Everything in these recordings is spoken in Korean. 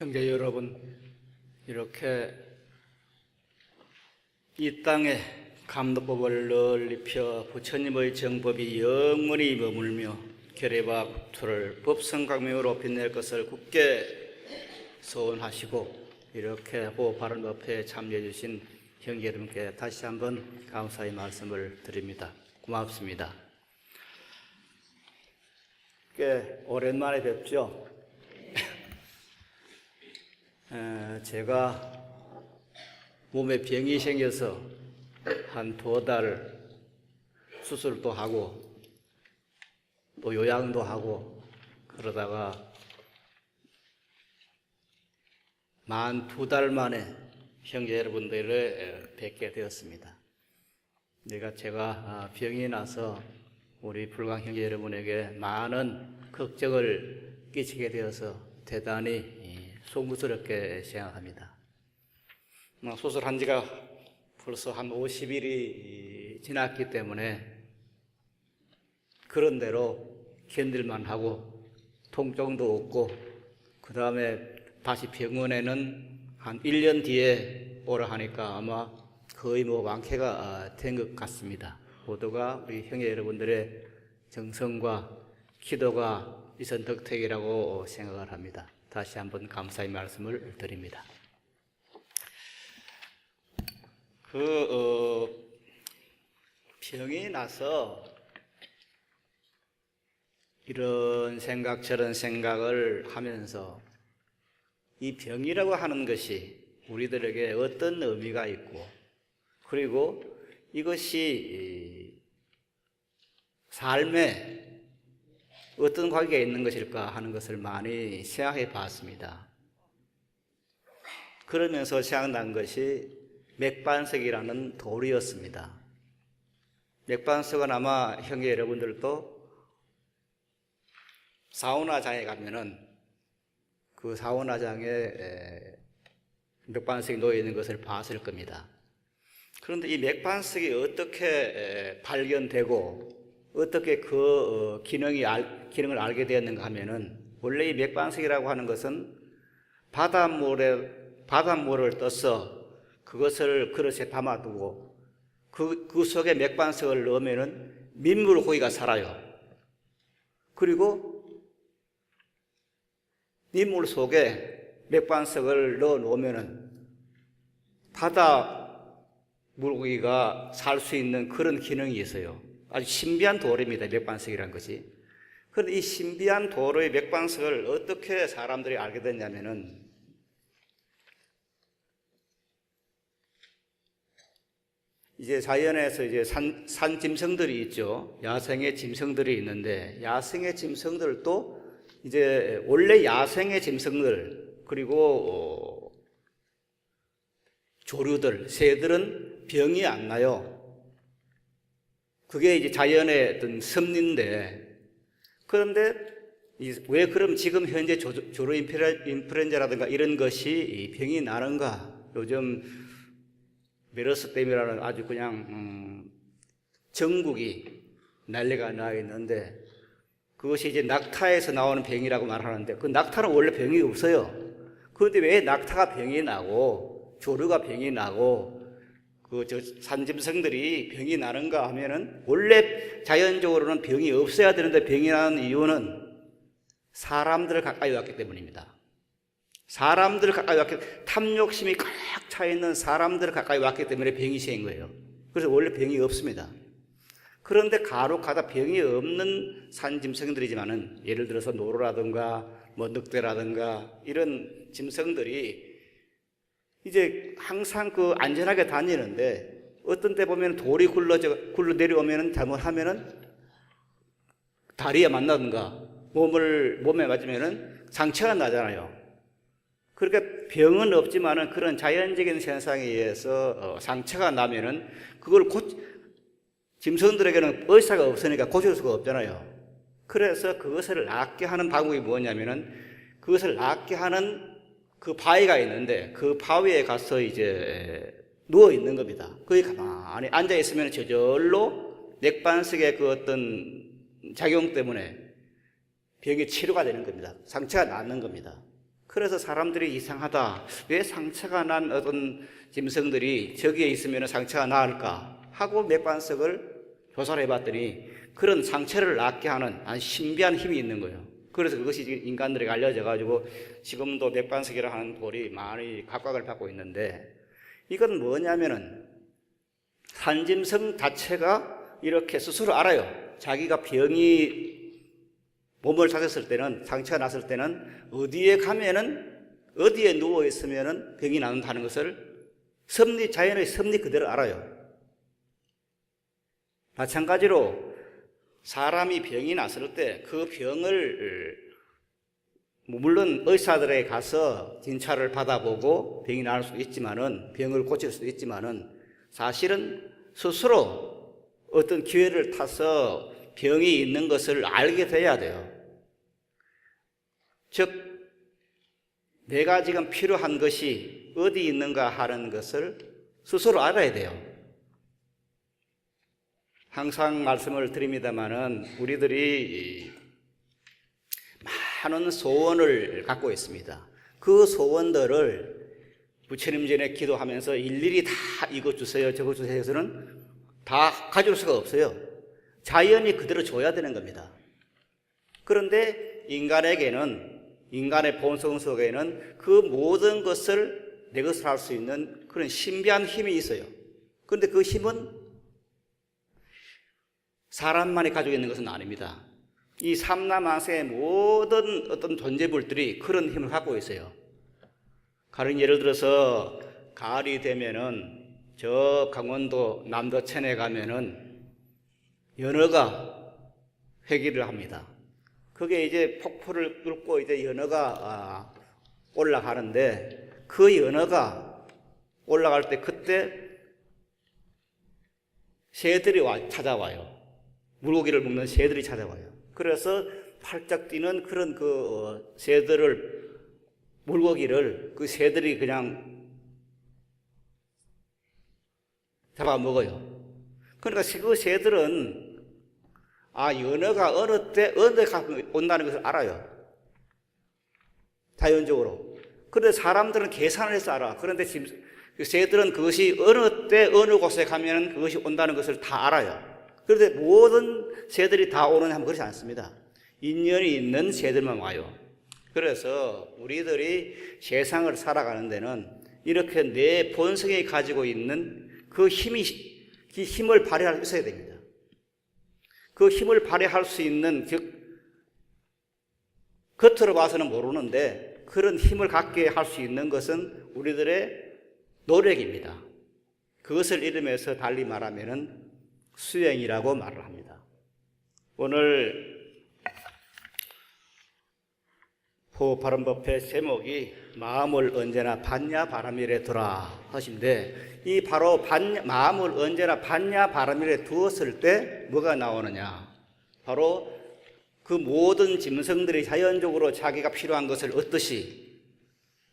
형제 여러분, 이렇게 이 땅에 감독법을 널리 펴 부처님의 정법이 영원히 머물며 결의와 국토를 법성광명으로 빛낼 것을 굳게 소원하시고 이렇게 바른 법회에 참여해 주신 형제 여러분께 다시 한번 감사의 말씀을 드립니다. 고맙습니다. 꽤 오랜만에 뵙죠. 제가 몸에 병이 생겨서 한 2달 수술도 하고 또 요양도 하고 그러다가 만 2달 만에 형제 여러분들을 뵙게 되었습니다. 제가 병이 나서 우리 불광 형제 여러분에게 많은 걱정을 끼치게 되어서 대단히 송구스럽게 생각합니다. 수술한 지가 벌써 한 50일이 지났기 때문에 그런 대로 견딜만 하고 통증도 없고 그 다음에 다시 병원에는 한 1년 뒤에 오라 하니까 아마 거의 완쾌가 된 것 같습니다. 모두가 우리 형제 여러분들의 정성과 기도가 있은 덕택이라고 생각을 합니다. 다시 한번 감사의 말씀을 드립니다. 병이 나서 이런 생각 저런 생각을 하면서 이 병이라고 하는 것이 우리들에게 어떤 의미가 있고 그리고 이것이 삶에 어떤 관계가 있는 것일까 하는 것을 많이 생각해 봤습니다. 그러면서 생각난 것이 맥반석이라는 돌이었습니다. 맥반석은 아마 형제 여러분들도 사우나장에 가면은 그 사우나장에 맥반석이 놓여 있는 것을 봤을 겁니다. 그런데 이 맥반석이 어떻게 발견되고 어떻게 그 기능을 알게 되었는가 하면은 원래 이 맥반석이라고 하는 것은 바닷물을 떠서 그것을 그릇에 담아두고 그 속에 맥반석을 넣으면은 민물고기가 살아요. 그리고 민물 속에 맥반석을 넣어 놓으면은 바다 물고기가 살 수 있는 그런 기능이 있어요. 아주 신비한 돌입니다. 맥반석이라는 것이. 그런데 이 신비한 돌의 맥반석을 어떻게 사람들이 알게 됐냐면은 이제 자연에서 이제 산 짐승들이 있죠. 야생의 짐승들이 있는데 야생의 짐승들도 이제 원래 야생의 짐승들 그리고 조류들, 새들은 병이 안 나요. 그게 이제 자연의 어떤 섭리인데, 그런데 왜 그럼 지금 현재 조류 인플루엔자라든가 이런 것이 병이 나는가? 요즘 메르스댐이라는 아주 그냥 전국이 난리가 나 있는데 그것이 이제 낙타에서 나오는 병이라고 말하는데 그 낙타는 원래 병이 없어요. 그런데 왜 낙타가 병이 나고 조류가 병이 나고 산짐승들이 병이 나는가 하면은 원래 자연적으로는 병이 없어야 되는데 병이 나는 이유는 사람들을 가까이 왔기 때문입니다. 사람들을 가까이 탐욕심이 꽉 차 있는 사람들을 가까이 왔기 때문에 병이 생긴 거예요. 그래서 원래 병이 없습니다. 그런데 간혹 가다 병이 없는 산짐승들이지만은 예를 들어서 노루라든가 늑대라든가 이런 짐승들이 이제 항상 안전하게 다니는데 어떤 때 보면 돌이 굴러 내려오면 잘못하면은 다리에 맞나든가 몸에 맞으면은 상처가 나잖아요. 그러니까 병은 없지만은 그런 자연적인 현상에 의해서 상처가 나면은 그걸 짐승들에게는 의사가 없으니까 고칠 수가 없잖아요. 그래서 그것을 낫게 하는 방법이 뭐냐면은 그것을 낫게 하는 그 바위가 있는데 그 바위에 가서 이제 누워 있는 겁니다. 거기 가만히 앉아 있으면 저절로 맥반석의 그 어떤 작용 때문에 병이 치료가 되는 겁니다. 상처가 낫는 겁니다. 그래서 사람들이 이상하다. 왜 상처가 난 어떤 짐승들이 저기에 있으면 상처가 나을까 하고 맥반석을 조사를 해봤더니 그런 상처를 낫게 하는 아주 신비한 힘이 있는 거예요. 그래서 그것이 지금 인간들에게 알려져 가지고 지금도 맥반석이라 하는 돌이 많이 각광을 받고 있는데, 이건 뭐냐면은 산짐승 자체가 이렇게 스스로 알아요. 자기가 병이 몸을 다쳤을 때는, 상처가 났을 때는 어디에 가면은, 어디에 누워 있으면은 병이 나는다는 것을 자연의 섭리 그대로 알아요. 마찬가지로 사람이 병이 났을 때 그 병을, 물론 의사들에게 가서 진찰을 받아보고 병이 나을 수도 있지만은, 병을 고칠 수도 있지만은, 사실은 스스로 어떤 기회를 타서 병이 있는 것을 알게 돼야 돼요. 즉, 내가 지금 필요한 것이 어디 있는가 하는 것을 스스로 알아야 돼요. 항상 말씀을 드립니다마는 우리들이 많은 소원을 갖고 있습니다. 그 소원들을 부처님 전에 기도하면서 일일이 다 이것 주세요, 저것 주세요 해서는 다 가질 수가 없어요. 자연이 그대로 줘야 되는 겁니다. 그런데 인간의 본성 속에는 그 모든 것을 내 것을 할 수 있는 그런 신비한 힘이 있어요. 그런데 그 힘은 사람만이 가지고 있는 것은 아닙니다. 이 삼라만세의 모든 어떤 존재물들이 그런 힘을 갖고 있어요. 예를 들어서 가을이 되면은 저 강원도 남도천에 가면은 연어가 회귀를 합니다. 그게 이제 폭포를 뚫고 이제 연어가 올라가는데, 그 연어가 올라갈 때 그때 새들이 찾아와요. 물고기를 먹는 새들이 찾아와요. 그래서 활짝 뛰는 그런 물고기를 그 새들이 그냥 잡아먹어요. 그러니까 그 새들은 연어가 어느 때 온다는 것을 알아요. 자연적으로. 그런데 사람들은 계산을 해서 알아. 그런데 새들은 그것이 어느 때 어느 곳에 가면 그것이 온다는 것을 다 알아요. 그런데 모든 새들이 다 오느냐 하면 그렇지 않습니다. 인연이 있는 새들만 와요. 그래서 우리들이 세상을 살아가는 데는 이렇게 내 본성이 가지고 있는 그 힘을 발휘할 수 있어야 됩니다. 그 힘을 발휘할 수 있는, 겉으로 봐서는 모르는데 그런 힘을 갖게 할 수 있는 것은 우리들의 노력입니다. 그것을 이름해서 달리 말하면은 수행이라고 말을 합니다. 오늘 포바른법회 제목이 마음을 언제나 반야바라밀에 두라 하신데, 이 바로 마음을 언제나 반야바라밀에 두었을 때 뭐가 나오느냐, 바로 그 모든 짐승들이 자연적으로 자기가 필요한 것을 얻듯이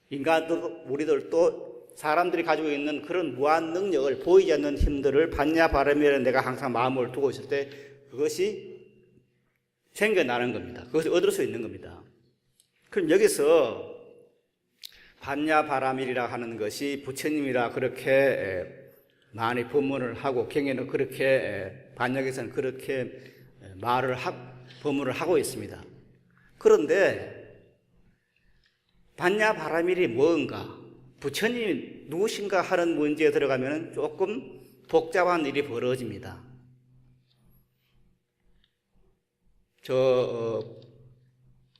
인간도, 우리들도 사람들이 가지고 있는 그런 무한 능력을, 보이지 않는 힘들을 반야바라밀에 내가 항상 마음을 두고 있을 때 그것이 생겨나는 겁니다. 그것을 얻을 수 있는 겁니다. 그럼 여기서 반야바라밀이라 하는 것이 부처님이라 그렇게 많이 법문을 하고 경에는 그렇게 반역에서는 그렇게 법문을 하고 있습니다. 그런데 반야바라밀이 뭔가, 부처님이 누구신가 하는 문제에 들어가면 조금 복잡한 일이 벌어집니다.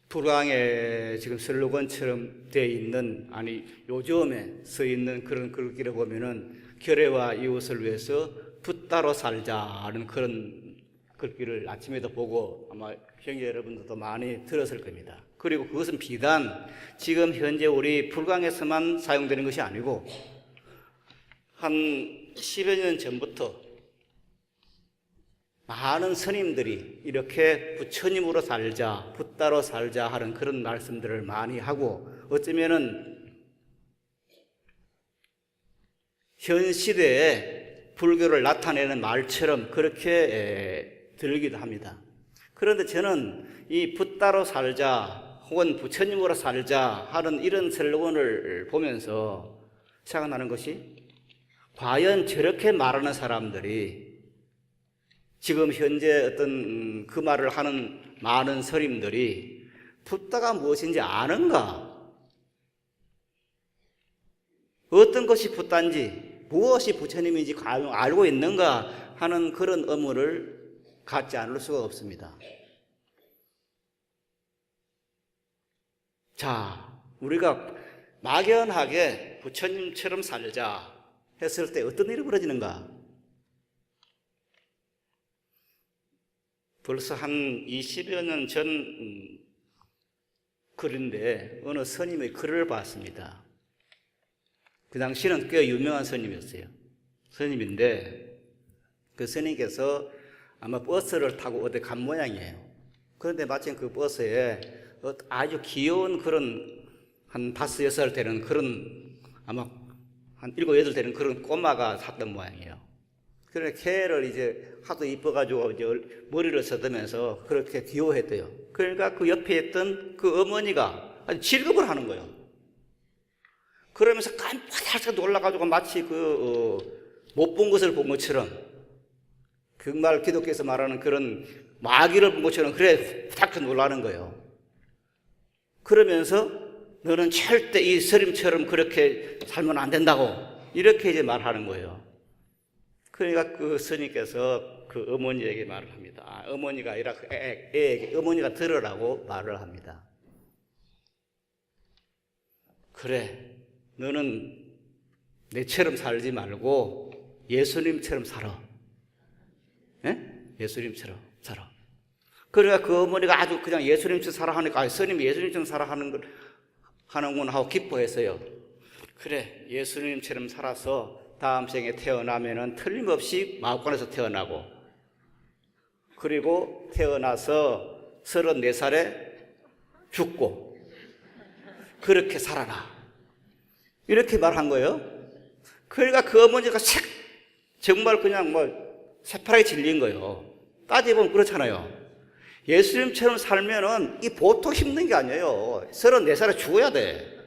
불광에 지금 슬로건처럼 되어 있는, 요즘에 써 있는 그런 글귀를 보면은 결애와 이웃을 위해서 붓다로 살자는 그런 글귀를 아침에도 보고 아마 형제 여러분들도 많이 들었을 겁니다. 그리고 그것은 비단 지금 현재 우리 불광에서만 사용되는 것이 아니고 한 10여 년 전부터 많은 스님들이 이렇게 부처님으로 살자, 붓다로 살자 하는 그런 말씀들을 많이 하고, 어쩌면은 현 시대에 불교를 나타내는 말처럼 그렇게 들리기도 합니다. 그런데 저는 이 붓다로 살자 혹은 부처님으로 살자 하는 이런 슬로건을 보면서 생각나는 것이, 과연 저렇게 말하는 사람들이, 지금 현재 어떤 그 말을 하는 많은 스님들이 붓다가 무엇인지 아는가? 어떤 것이 붓다인지, 무엇이 부처님인지 과연 알고 있는가 하는 그런 의문을 갖지 않을 수가 없습니다. 자, 우리가 막연하게 부처님처럼 살자 했을 때 어떤 일이 벌어지는가? 벌써 한 20여 년 전 글인데 어느 스님의 글을 봤습니다. 그 당시는 꽤 유명한 스님이었어요. 스님인데 그 스님께서 아마 버스를 타고 어디 간 모양이에요. 그런데 마침 그 버스에 아주 귀여운 그런 한 5, 6살 되는 그런, 아마 한 7, 8 되는 그런 꼬마가 탔던 모양이에요. 그래 걔를 이제 하도 이뻐가지고 이제 머리를 쓰다면서 그렇게 귀여워했대요. 그러니까 그 옆에 있던 그 어머니가 아주 질겁을 하는 거예요. 그러면서 깜빡하게 놀라가지고 마치 못 본 것을 본 것처럼, 정말 기독교에서 말하는 그런 마귀를 본 것처럼 그래 딱 놀라는 거예요. 그러면서 너는 절대 이 스님처럼 그렇게 살면 안 된다고 이렇게 이제 말하는 거예요. 그러니까 그 스님께서 그 어머니에게 말을 합니다. 어머니가 아니라 애에게, 어머니가 들으라고 말을 합니다. 그래, 너는 내처럼 살지 말고 예수님처럼 살아. 예수님처럼 살아. 그러니까 그 어머니가 아주 그냥 예수님처럼 살아 하니까, 스님이 예수님처럼 살아 하는구나 하고 기뻐했어요. 그래, 예수님처럼 살아서 다음 생에 태어나면은 틀림없이 마구간에서 태어나고, 그리고 태어나서 34살에 죽고, 그렇게 살아라. 이렇게 말한 거예요. 그러니까 그 어머니가 정말 그냥 새파랗게 질린 거예요. 따져보면 그렇잖아요. 예수님처럼 살면은 이 보통 힘든 게 아니에요. 34살에 죽어야 돼.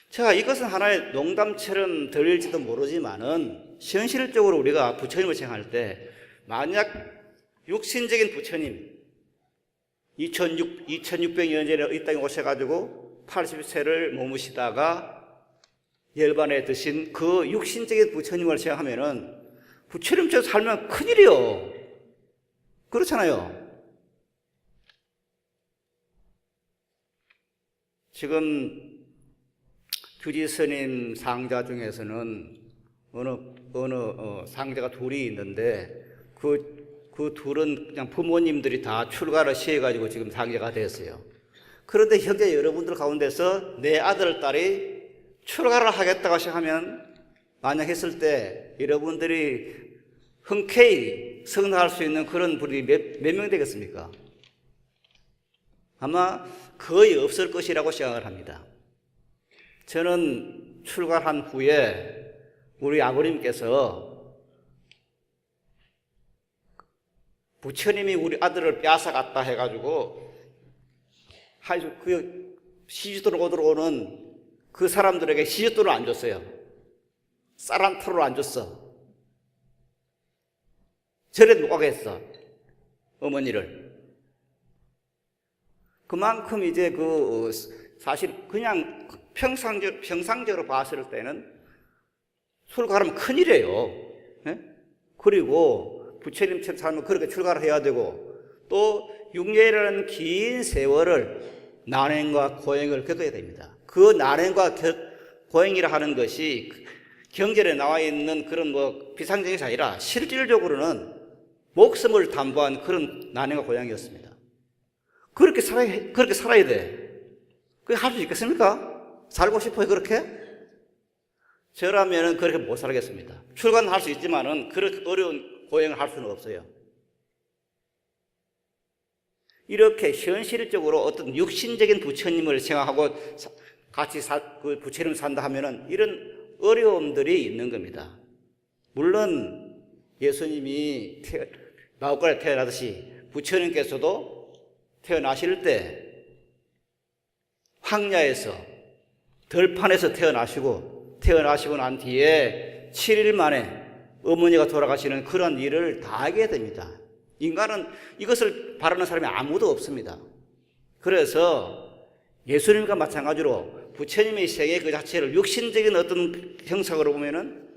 자, 이것은 하나의 농담처럼 들릴지도 모르지만은 현실적으로 우리가 부처님을 생각할 때, 만약 육신적인 부처님 2600년 전에 이 땅에 오셔가지고 80세를 머무시다가 열반에 드신 그 육신적인 부처님을 생각하면은 부처님처럼 살면 큰일이요. 그렇잖아요. 지금 주지 스님 상자 중에서는 어느 상자가 둘이 있는데 그 둘은 그냥 부모님들이 다 출가를 시해가지고 지금 상자가 됐어요. 그런데 현재 여러분들 가운데서 내 아들, 딸이 출가를 하겠다고 생각하면, 만약 했을 때 여러분들이 흔쾌히 성사할 수 있는 그런 분이 몇 명 되겠습니까? 아마 거의 없을 것이라고 생각을 합니다. 저는 출가한 후에 우리 아버님께서 부처님이 우리 아들을 빼앗아갔다 해가지고 그 시주도로 오는 그 사람들에게 시주도를 안 줬어요. 쌀 한 톨을 안 줬어. 절에 못 가게 했어, 어머니를. 그만큼 이제 사실 그냥 평상적으로 봤을 때는 출가하면 큰일이에요. 그리고 부처님처럼 살면 그렇게 출가를 해야 되고, 또 6년이라는 긴 세월을 난행과 고행을 겪어야 됩니다. 그 난행과 고행이라 하는 것이 경전에 나와 있는 그런 비상적인 것이 아니라 실질적으로는 목숨을 담보한 그런 난행과 고행이었습니다. 그렇게 살아야 돼. 그게 할 수 있겠습니까? 살고 싶어요, 그렇게? 저라면은 그렇게 못 살겠습니다. 출가는 할 수 있지만은 그렇게 어려운 고행을 할 수는 없어요. 이렇게 현실적으로 어떤 육신적인 부처님을 생각하고 같이 그 부처님 산다 하면은 이런 어려움들이 있는 겁니다. 물론 예수님이 마구간에 태어나듯이 부처님께서도 태어나실 때 황야에서 들판에서 태어나시고 난 뒤에 7일 만에 어머니가 돌아가시는 그런 일을 다 하게 됩니다. 인간은 이것을 바라는 사람이 아무도 없습니다. 그래서 예수님과 마찬가지로 부처님의 생애 그 자체를 육신적인 어떤 형상으로 보면은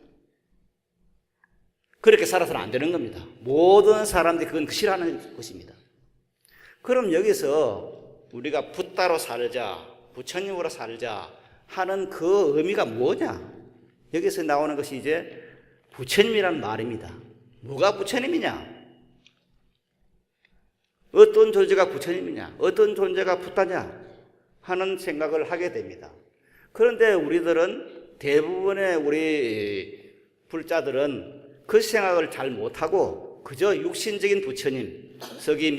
그렇게 살아서는 안 되는 겁니다. 모든 사람들이 그건 싫어하는 것입니다. 그럼 여기서 우리가 붓다로 살자, 부처님으로 살자 하는 그 의미가 뭐냐? 여기서 나오는 것이 이제 부처님이라는 말입니다. 뭐가 부처님이냐? 어떤 존재가 부처님이냐? 어떤 존재가 붓다냐? 하는 생각을 하게 됩니다. 그런데 우리들은 대부분의 우리 불자들은 그 생각을 잘 못하고 그저 육신적인 부처님, 서기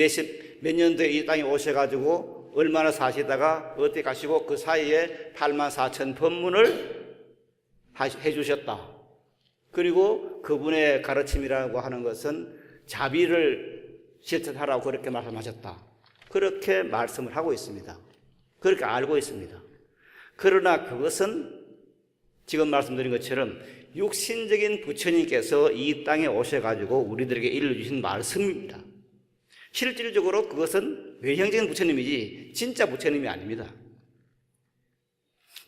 몇 년도에 이 땅에 오셔가지고 얼마나 사시다가 어디 가시고 그 사이에 84,000 법문을 해주셨다. 그리고 그분의 가르침이라고 하는 것은 자비를 실천하라고 그렇게 말씀하셨다. 그렇게 말씀을 하고 있습니다. 그렇게 알고 있습니다. 그러나 그것은 지금 말씀드린 것처럼 육신적인 부처님께서 이 땅에 오셔가지고 우리들에게 일러주신 말씀입니다. 실질적으로 그것은 외형적인 부처님이지 진짜 부처님이 아닙니다.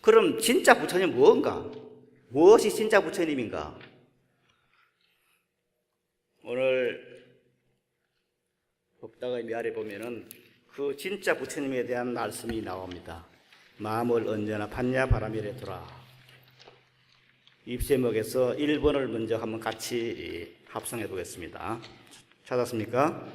그럼 진짜 부처님은 무엇인가? 무엇이 진짜 부처님인가? 오늘 법당의 미아래 보면은 그 진짜 부처님에 대한 말씀이 나옵니다. 마음을 언제나 판야 바라미래 두라. 입제목에서 1번을 먼저 한번 같이 합성해 보겠습니다. 찾았습니까?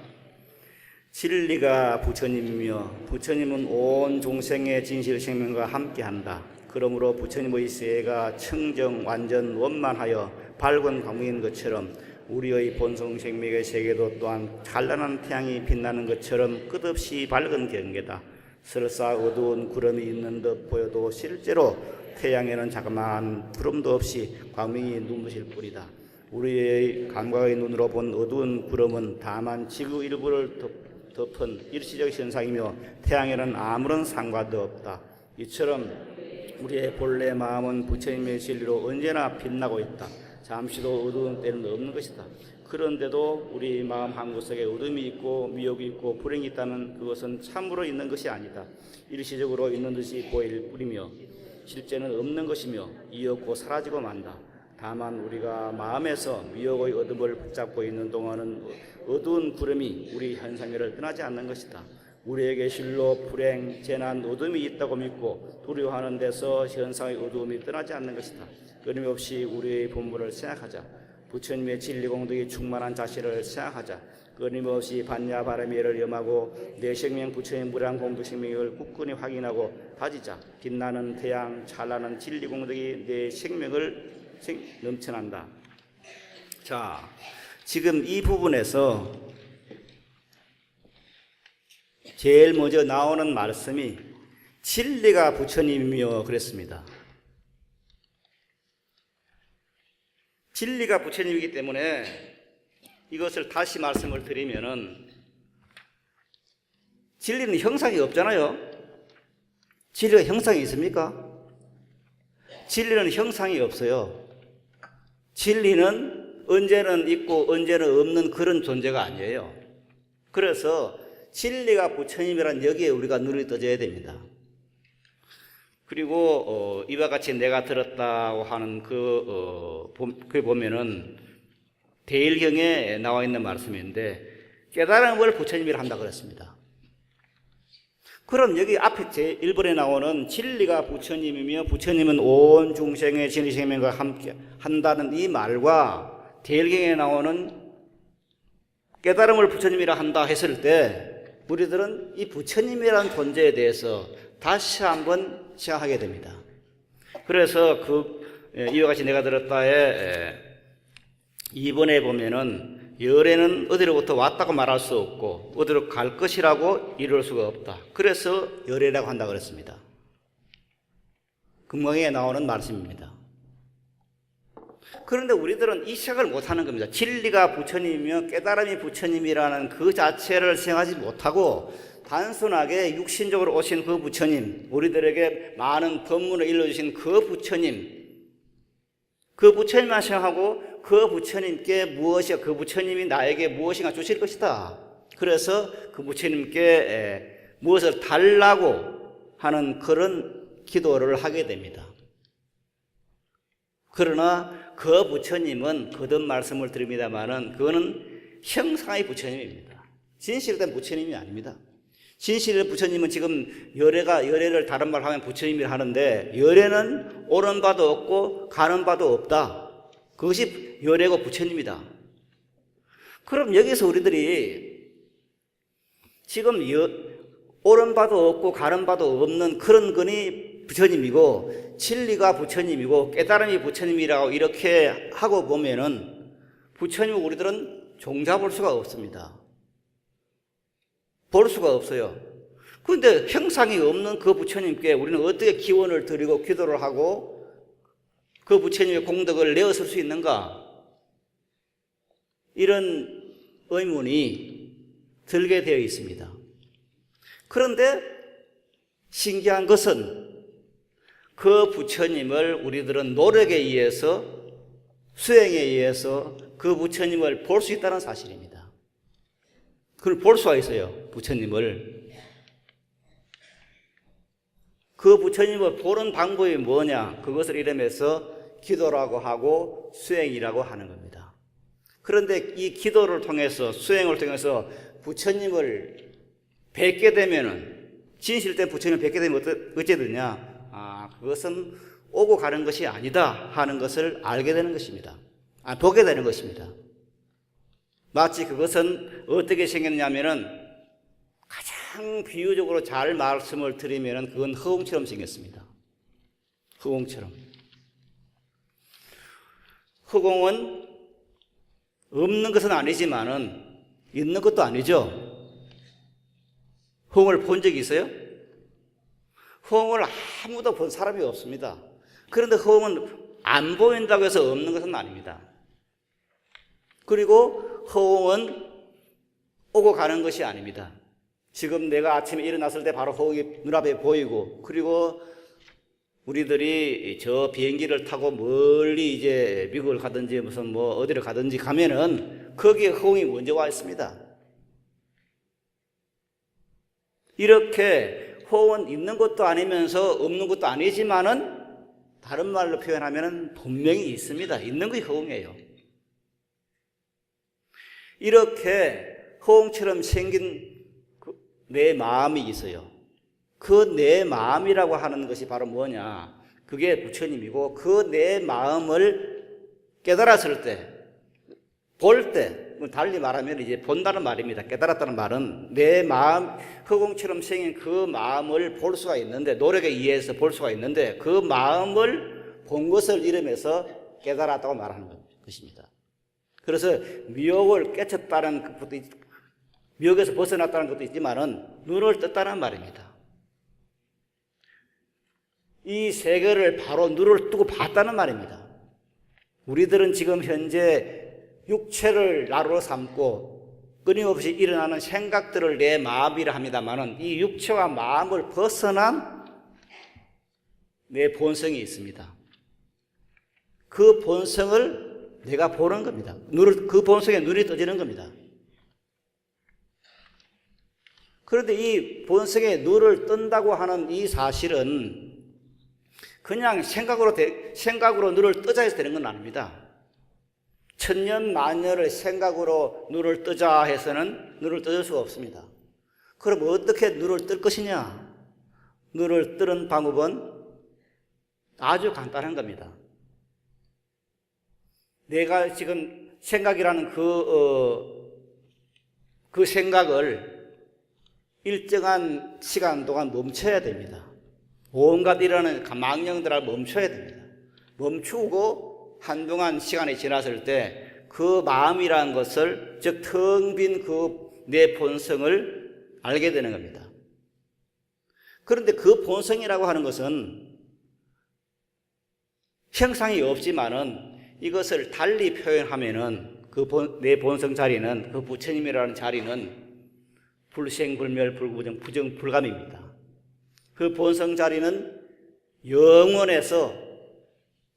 진리가 부처님이며 부처님은 온 종생의 진실 생명과 함께한다. 그러므로 부처님의 세계가 청정, 완전, 원만하여 밝은 광명인 것처럼 우리의 본성 생명의 세계도 또한 찬란한 태양이 빛나는 것처럼 끝없이 밝은 경계다. 설사 어두운 구름이 있는 듯 보여도 실제로 태양에는 자그마한 구름도 없이 광명이 눈부실 뿐이다. 우리의 감각의 눈으로 본 어두운 구름은 다만 지구 일부를 덮은 일시적 현상이며 태양에는 아무런 상관도 없다. 이처럼 우리의 본래 마음은 부처님의 진리로 언제나 빛나고 있다. 잠시도 어두운 때는 없는 것이다. 그런데도 우리 마음 한구석에 어둠이 있고 미혹이 있고 불행이 있다면 그것은 참으로 있는 것이 아니다. 일시적으로 있는 듯이 보일 뿐이며 실제는 없는 것이며 이었고 사라지고 만다. 다만 우리가 마음에서 미혹의 어둠을 붙잡고 있는 동안은 어두운 구름이 우리 현상계를 떠나지 않는 것이다. 우리에게 실로 불행, 재난, 어둠이 있다고 믿고 두려워하는 데서 현상의 어두움이 떠나지 않는 것이다. 끊임없이 우리의 본분을 생각하자. 부처님의 진리공덕이 충만한 자신을 생각하자. 끊임없이 반야 바라미를 염하고 내 생명 부처님 무량 공덕 생명을 굳건히 확인하고 다지자. 빛나는 태양, 찬란한 진리공덕이 내 생명을 넘쳐난다. 자, 지금 이 부분에서 제일 먼저 나오는 말씀이 진리가 부처님이며 그랬습니다. 진리가 부처님이기 때문에 이것을 다시 말씀을 드리면은 진리는 형상이 없잖아요. 진리가 형상이 있습니까? 진리는 형상이 없어요. 진리는 언제는 있고 언제는 없는 그런 존재가 아니에요. 그래서 진리가 부처님이란 여기에 우리가 눈이 떠져야 됩니다. 그리고 이와 같이 내가 들었다고 하는 그게 보면은 대일경에 나와 있는 말씀인데 깨달음을 부처님이라 한다 그랬습니다. 그럼 여기 앞에 제1번에 나오는 진리가 부처님이며 부처님은 온 중생의 진리생명과 함께 한다는 이 말과 대일경에 나오는 깨달음을 부처님이라 한다 했을 때 우리들은 이 부처님이라는 존재에 대해서 다시 한번 생각하게 됩니다. 그래서 이와 같이 내가 들었다에 2번에 보면은 열애는 어디로부터 왔다고 말할 수 없고 어디로 갈 것이라고 이룰 수가 없다. 그래서 열애라고 한다고 그랬습니다. 금강에 나오는 말씀입니다. 그런데 우리들은 이 생각을 못하는 겁니다. 진리가 부처님이며 깨달음이 부처님이라는 그 자체를 생각하지 못하고 단순하게 육신적으로 오신 그 부처님, 우리들에게 많은 법문을 일러주신 그 부처님만 생각하고 그 부처님께 무엇이야, 그 부처님이 나에게 무엇인가 주실 것이다. 그래서 그 부처님께 무엇을 달라고 하는 그런 기도를 하게 됩니다. 그러나 그 부처님은 거듭 말씀을 드립니다마는 그거는 형상의 부처님입니다. 진실된 부처님이 아닙니다. 진실의 부처님은 지금 열애를 다른 말로 하면 부처님이라 하는데, 열애는 오는 바도 없고 가는 바도 없다. 그것이 열애고 부처님이다. 그럼 여기서 우리들이 지금 오는 바도 없고 가는 바도 없는 그런 건이 부처님이고, 진리가 부처님이고, 깨달음이 부처님이라고 이렇게 하고 보면은 부처님을 우리들은 종잡을 수가 없습니다. 볼 수가 없어요. 그런데 형상이 없는 그 부처님께 우리는 어떻게 기원을 드리고 기도를 하고 그 부처님의 공덕을 내어쓸 수 있는가? 이런 의문이 들게 되어 있습니다. 그런데 신기한 것은 그 부처님을 우리들은 노력에 의해서, 수행에 의해서 그 부처님을 볼 수 있다는 사실입니다. 그걸 볼 수가 있어요, 부처님을. 그 부처님을 보는 방법이 뭐냐? 그것을 이름해서 기도라고 하고 수행이라고 하는 겁니다. 그런데 이 기도를 통해서, 수행을 통해서 부처님을 뵙게 되면은, 진실된 부처님을 뵙게 되면 어찌 되냐? 그것은 오고 가는 것이 아니다 하는 것을 알게 되는 것입니다. 보게 되는 것입니다. 마치 그것은 어떻게 생겼냐면은, 가장 비유적으로 잘 말씀을 드리면은 그건 허공처럼 생겼습니다. 허공처럼. 허공은 없는 것은 아니지만은 있는 것도 아니죠. 허공을 본 적이 있어요? 허공을 아무도 본 사람이 없습니다. 그런데 허공은 안 보인다고 해서 없는 것은 아닙니다. 그리고 허공은 오고 가는 것이 아닙니다. 지금 내가 아침에 일어났을 때 바로 허공이 눈앞에 보이고, 그리고 우리들이 저 비행기를 타고 멀리 이제 미국을 가든지 무슨 뭐 어디를 가든지 가면은 거기에 허공이 먼저 와 있습니다. 이렇게 허공은 있는 것도 아니면서 없는 것도 아니지만은, 다른 말로 표현하면은 분명히 있습니다. 있는 것이 허공이에요. 이렇게 허공처럼 생긴 내 마음이 있어요. 그 내 마음이라고 하는 것이 바로 뭐냐? 그게 부처님이고, 그 내 마음을 깨달았을 때, 볼 때, 달리 말하면 이제 본다는 말입니다. 깨달았다는 말은 내 마음, 허공처럼 생긴 그 마음을 볼 수가 있는데, 노력에 의해서 볼 수가 있는데, 그 마음을 본 것을 이름해서 깨달았다고 말하는 것입니다. 그래서 미혹을 깨쳤다는 것도, 미혹에서 벗어났다는 것도 있지만은 눈을 떴다는 말입니다. 이 세계를 바로 눈을 뜨고 봤다는 말입니다. 우리들은 지금 현재 육체를 나로 삼고 끊임없이 일어나는 생각들을 내 마음이라 합니다만은, 이 육체와 마음을 벗어난 내 본성이 있습니다. 그 본성을 내가 보는 겁니다. 그 본성에 눈이 떠지는 겁니다. 그런데 이 본성에 눈을 뜬다고 하는 이 사실은 그냥 생각으로 눈을 뜨자 해서 되는 건 아닙니다. 천년 만년을 생각으로 눈을 뜨자 해서는 눈을 뜰 수가 없습니다. 그럼 어떻게 눈을 뜰 것이냐? 눈을 뜨는 방법은 아주 간단한 겁니다. 내가 지금 생각이라는 그 생각을 일정한 시간 동안 멈춰야 됩니다. 온갖 일어나는 망령들을 멈춰야 됩니다. 멈추고 한동안 시간이 지났을 때 그 마음이라는 것을, 즉 텅 빈 그 내 본성을 알게 되는 겁니다. 그런데 그 본성이라고 하는 것은 형상이 없지만은, 이것을 달리 표현하면은 내 본성 자리는, 그 부처님이라는 자리는 불생불멸 불구부정 부정불감입니다. 그 본성 자리는 영원해서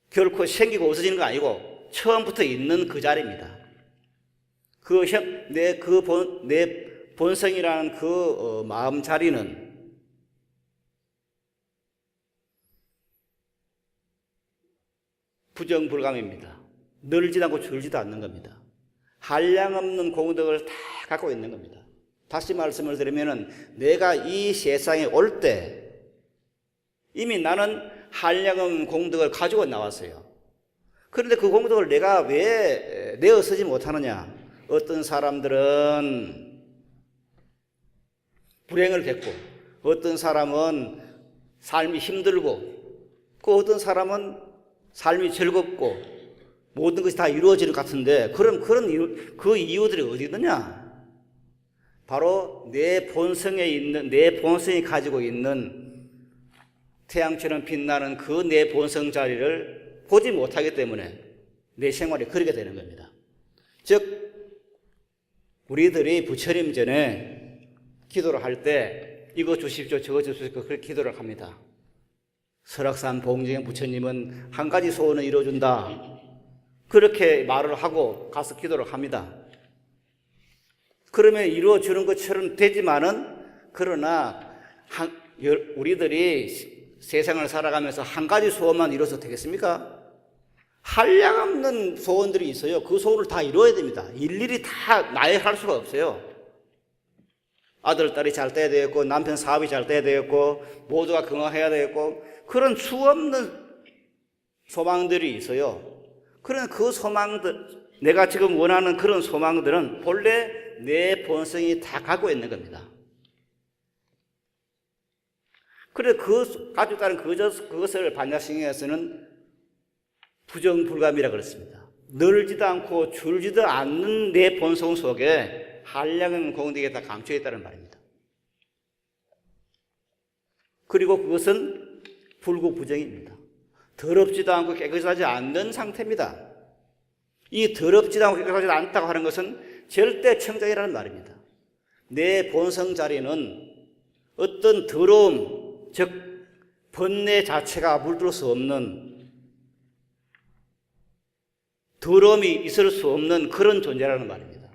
결코 생기고 없어지는 거 아니고 처음부터 있는 그 자리입니다. 내 본성이라는 그 마음 자리는 부정불감입니다. 늘지도 않고 줄지도 않는 겁니다. 한량없는 공덕을 다 갖고 있는 겁니다. 다시 말씀을 드리면은 내가 이 세상에 올 때 이미 나는 한량없는 공덕을 가지고 나왔어요. 그런데 그 공덕을 내가 왜 내어 쓰지 못하느냐? 어떤 사람들은 불행을 겪고, 어떤 사람은 삶이 힘들고, 어떤 사람은 삶이 즐겁고 모든 것이 다 이루어지는 것 같은데, 그럼 그 이유들이 어디 있느냐? 바로 내 본성이 가지고 있는 태양처럼 빛나는 그 내 본성 자리를 보지 못하기 때문에 내 생활이 그렇게 되는 겁니다. 즉 우리들이 부처님 전에 기도를 할 때 이거 주십시오 저거 주십시오 그렇게 기도를 합니다. 설악산 봉정의 부처님은 한 가지 소원을 이루어준다 그렇게 말을 하고 가서 기도를 합니다. 그러면 이루어주는 것처럼 되지만은, 그러나 우리들이 세상을 살아가면서 한 가지 소원만 이루어서 되겠습니까? 한량없는 소원들이 있어요. 그 소원을 다 이루어야 됩니다. 일일이 다 나열할 수가 없어요. 아들, 딸이 잘 돼야 되겠고, 남편 사업이 잘 돼야 되겠고, 모두가 건강해야 되겠고, 그런 수없는 소망들이 있어요. 그런 그 소망들, 내가 지금 원하는 그런 소망들은 본래 내 본성이 다 갖고 있는 겁니다. 그래 가지고 있다는 그것을 반야승에서는 부정불감이라고 그랬습니다. 늘지도 않고 줄지도 않는 내 본성 속에 한량은 공덕이 다 감춰 있다는 말입니다. 그리고 그것은 불구부정입니다. 더럽지도 않고 깨끗하지 않는 상태입니다. 이 더럽지도 않고 깨끗하지 않다고 하는 것은 절대 청정이라는 말입니다. 내 본성 자리는 어떤 더러움, 즉 번뇌 자체가 물들 수 없는, 더러움이 있을 수 없는 그런 존재라는 말입니다.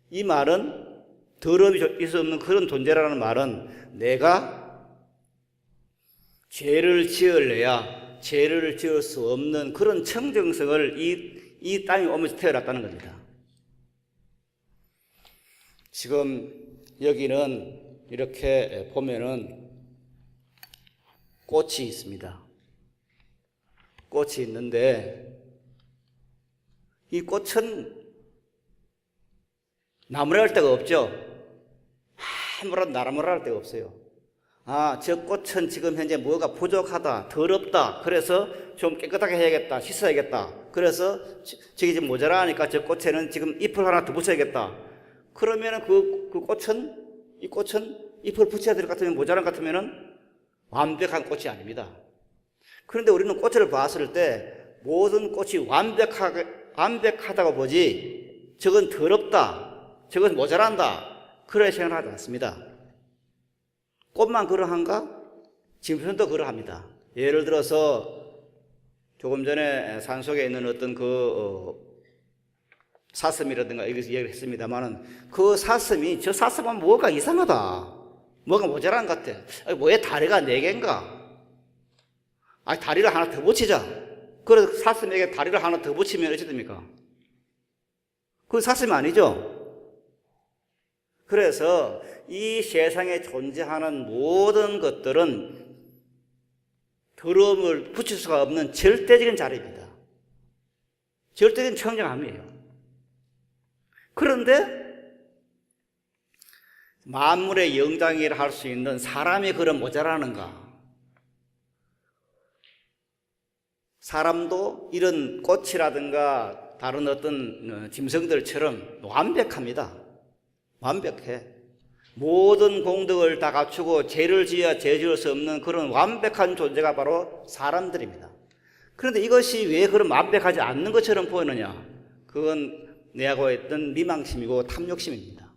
이 말은, 더러움이 있을 수 없는 그런 존재라는 말은 내가 죄를 지을래야 죄를 지을 수 없는 그런 청정성을 이 땅에 오면서 태어났다는 겁니다. 지금 여기는 이렇게 보면은 꽃이 있습니다. 꽃이 있는데 이 꽃은 나무랄 데가 없죠. 아무런 나무랄 데가 없어요. 저 꽃은 지금 현재 뭐가 부족하다, 더럽다. 그래서 좀 깨끗하게 해야겠다, 씻어야겠다. 그래서 저기 지금 모자라니까 저 꽃에는 지금 잎을 하나 더 붙여야겠다. 그러면은 이 꽃은 잎을 붙여야 될 것 같으면, 모자란 것 같으면은 완벽한 꽃이 아닙니다. 그런데 우리는 꽃을 봤을 때 모든 꽃이 완벽하다고 보지, 저건 더럽다, 저건 모자란다, 그렇게 생각하지 않습니다. 꽃만 그러한가? 짐승도 그러합니다. 예를 들어서 조금 전에 산속에 있는 어떤 사슴이라든가 여기서 얘기를 했습니다만은 그 사슴이, 저 사슴은 뭐가 이상하다, 뭐가 모자란 것 같아. 왜 다리가 4개인가? 다리를 하나 더 붙이자. 그래서 사슴에게 다리를 하나 더 붙이면 어찌 됩니까? 그건 사슴이 아니죠. 그래서 이 세상에 존재하는 모든 것들은 더러움을 붙일 수가 없는 절대적인 자리입니다. 절대적인 청정함이에요. 그런데 만물의 영장이라 할 수 있는 사람이 그런 모자라는가? 사람도 이런 꽃이라든가 다른 어떤 짐승들처럼 완벽합니다. 완벽해. 모든 공덕을 다 갖추고 죄를 지어야 죄 지을 수 없는 그런 완벽한 존재가 바로 사람들입니다. 그런데 이것이 왜 그런 완벽하지 않는 것처럼 보이느냐? 그건 내하고 했던 미망심이고 탐욕심입니다.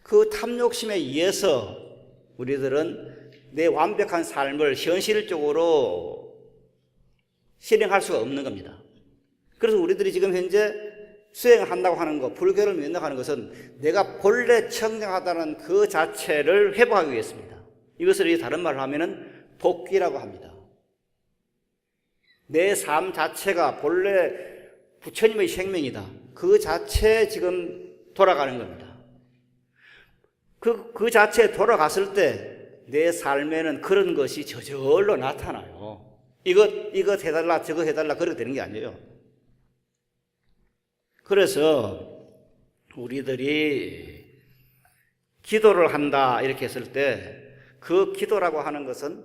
그 탐욕심에 의해서 우리들은 내 완벽한 삶을 현실적으로 실행할 수가 없는 겁니다. 그래서 우리들이 지금 현재 수행한다고 하는 것, 불교를 믿는다고 하는 것은 내가 본래 청정하다는 그 자체를 회복하기 위해서입니다. 이것을 다른 말로 하면은 복귀라고 합니다. 내 삶 자체가 본래 부처님의 생명이다. 그 자체에 지금 돌아가는 겁니다. 그 자체에 돌아갔을 때 내 삶에는 그런 것이 저절로 나타나요. 이것 해달라, 저거 해달라, 그렇게 되는 게 아니에요. 그래서 우리들이 기도를 한다 이렇게 했을 때 그 기도라고 하는 것은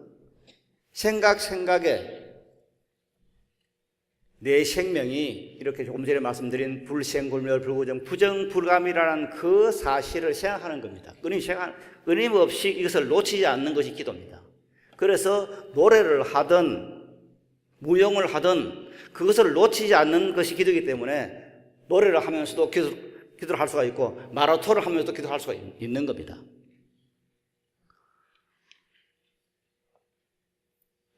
생각에 내 생명이 이렇게 조금 전에 말씀드린 불생불멸 불구정 부정불감이라는 그 사실을 생각하는 겁니다. 끊임없이 이것을 놓치지 않는 것이 기도입니다. 그래서 노래를 하든 무용을 하든 그것을 놓치지 않는 것이 기도이기 때문에 노래를 하면서도 기도를 할 수가 있고 마라톤을 하면서도 기도할 수가 있는 겁니다.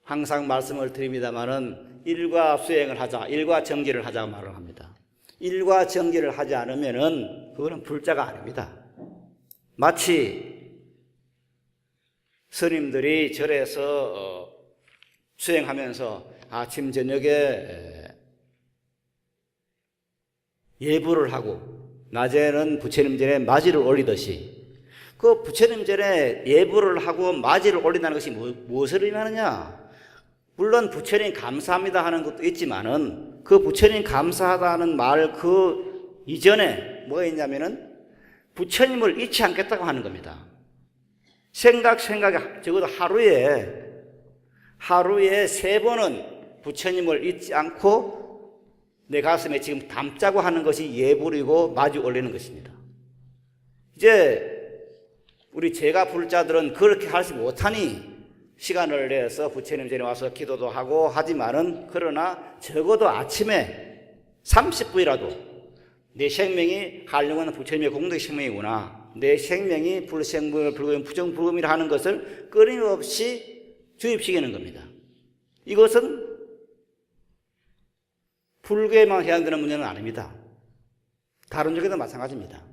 항상 말씀을 드립니다마는 일과 수행을 하자, 일과 정지를 하자고 말을 합니다. 일과 정지를 하지 않으면은 그거는 불자가 아닙니다. 마치 스님들이 절에서 수행하면서 아침 저녁에 예불을 하고 낮에는 부처님 전에 마지를 올리듯이 그 부처님 전에 예불을 하고 마지를 올린다는 것이 무엇을 의미하느냐? 물론 부처님 감사합니다 하는 것도 있지만은 그 부처님 감사하다는 말 그 이전에 뭐가 있냐면은 부처님을 잊지 않겠다고 하는 겁니다. 생각에 적어도 하루에 3번은 부처님을 잊지 않고 내 가슴에 지금 담자고 하는 것이 예불이고 마주 올리는 것입니다. 이제 우리 제가 불자들은 그렇게 하지 못하니 시간을 내서 부처님 전에 와서 기도도 하고 하지만은 그러나 적어도 아침에 30분이라도 내 생명이 하려면 부처님의 공덕 생명이구나. 내 생명이 불생불, 불구정, 부정불금이라 하는 것을 끊임없이 주입시키는 겁니다. 이것은 불교에만 해당되는 문제는 아닙니다. 다른 쪽에도 마찬가지입니다.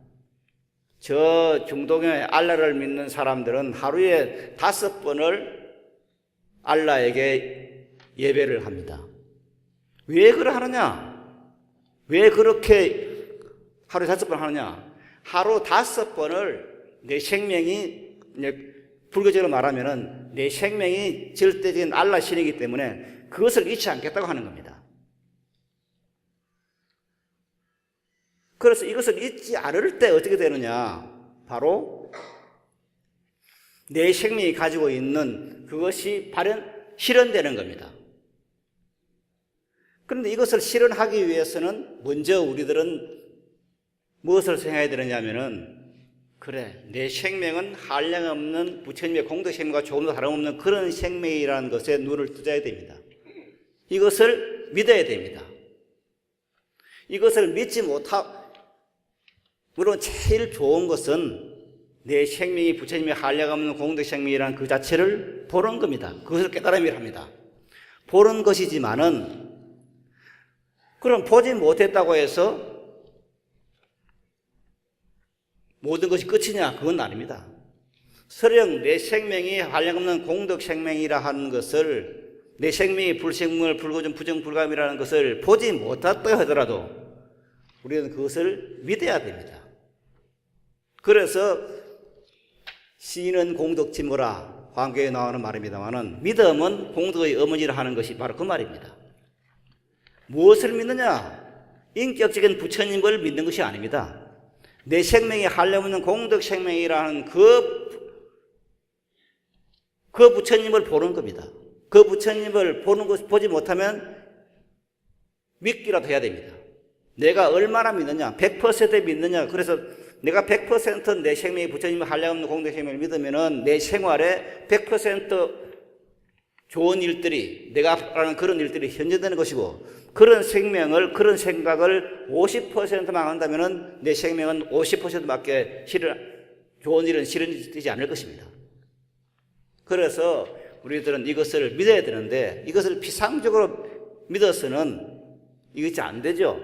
저 중동의 알라를 믿는 사람들은 하루에 5번을 알라에게 예배를 합니다. 왜 그러느냐? 왜 그렇게 하루에 5번 하느냐? 하루 5번을 내 생명이, 불교적으로 말하면은 내 생명이 절대적인 알라 신이기 때문에 그것을 잊지 않겠다고 하는 겁니다. 그래서 이것을 잊지 않을 때 어떻게 되느냐? 바로 내 생명이 가지고 있는 그것이 실현되는 겁니다. 그런데 이것을 실현하기 위해서는 먼저 우리들은 무엇을 생각해야 되느냐면은 그래, 내 생명은 한량없는 부처님의 공덕 생명과 조금 더 다름없는 그런 생명이라는 것에 눈을 뜨져야 됩니다. 이것을 믿어야 됩니다. 이것을 믿지 물론 제일 좋은 것은 내 생명이 부처님의 한량없는 공덕 생명이라는 그 자체를 보는 겁니다. 그것을 깨달음이라 합니다. 보는 것이지만은 그럼 보지 못했다고 해서 모든 것이 끝이냐? 그건 아닙니다. 설령 내 생명이 한량없는 공덕 생명이라 하는 것을 내 생명이 불생물, 불구정, 부정불감이라는 것을 보지 못했다 하더라도 우리는 그것을 믿어야 됩니다. 그래서 신은 공덕지모라 광교에 나오는 말입니다만은 믿음은 공덕의 어머니라 하는 것이 바로 그 말입니다. 무엇을 믿느냐? 인격적인 부처님을 믿는 것이 아닙니다. 내 생명이 한량없는 공덕 생명이라는 그 부처님을 보는 겁니다. 그 부처님을 보지 못하면 믿기라도 해야 됩니다. 내가 얼마나 믿느냐? 100% 믿느냐? 그래서 내가 100% 내 생명이 부처님의 한량없는 공덕 생명을 믿으면은 내 생활에 100% 좋은 일들이, 내가 하는 그런 일들이 현재되는 것이고, 그런 생각을 50%만 한다면은 내 생명은 50%밖에 좋은 일은 실현되지 않을 것입니다. 그래서 우리들은 이것을 믿어야 되는데 이것을 피상적으로 믿어서는 이것이 안 되죠.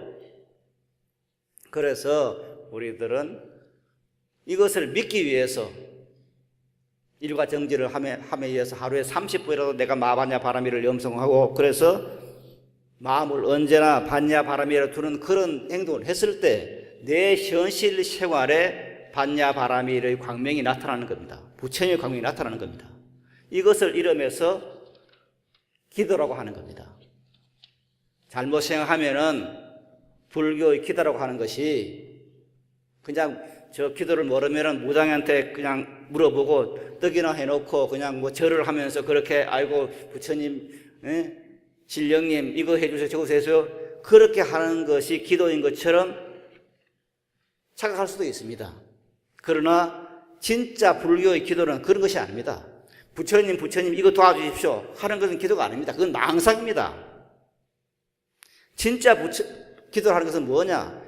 그래서 우리들은 이것을 믿기 위해서 일과 정지를 함에 의해서 하루에 30분이라도 내가 마반야 바라미를 염성하고 그래서 마음을 언제나 반야 바라미에 두는 그런 행동을 했을 때 내 현실 생활에 반야 바라미의 광명이 나타나는 겁니다. 부처님의 광명이 나타나는 겁니다. 이것을 이름해서 기도라고 하는 겁니다. 잘못 생각하면은 불교의 기도라고 하는 것이 그냥 저 기도를 모르면은 무당한테 그냥 물어보고 떡이나 해놓고 그냥 뭐 절을 하면서 그렇게 아이고 부처님, 신령님 이거 해주세요 저거 해주세요 그렇게 하는 것이 기도인 것처럼 착각할 수도 있습니다. 그러나 진짜 불교의 기도는 그런 것이 아닙니다. 부처님 이거 도와주십시오 하는 것은 기도가 아닙니다. 그건 망상입니다. 진짜 기도를 하는 것은 뭐냐?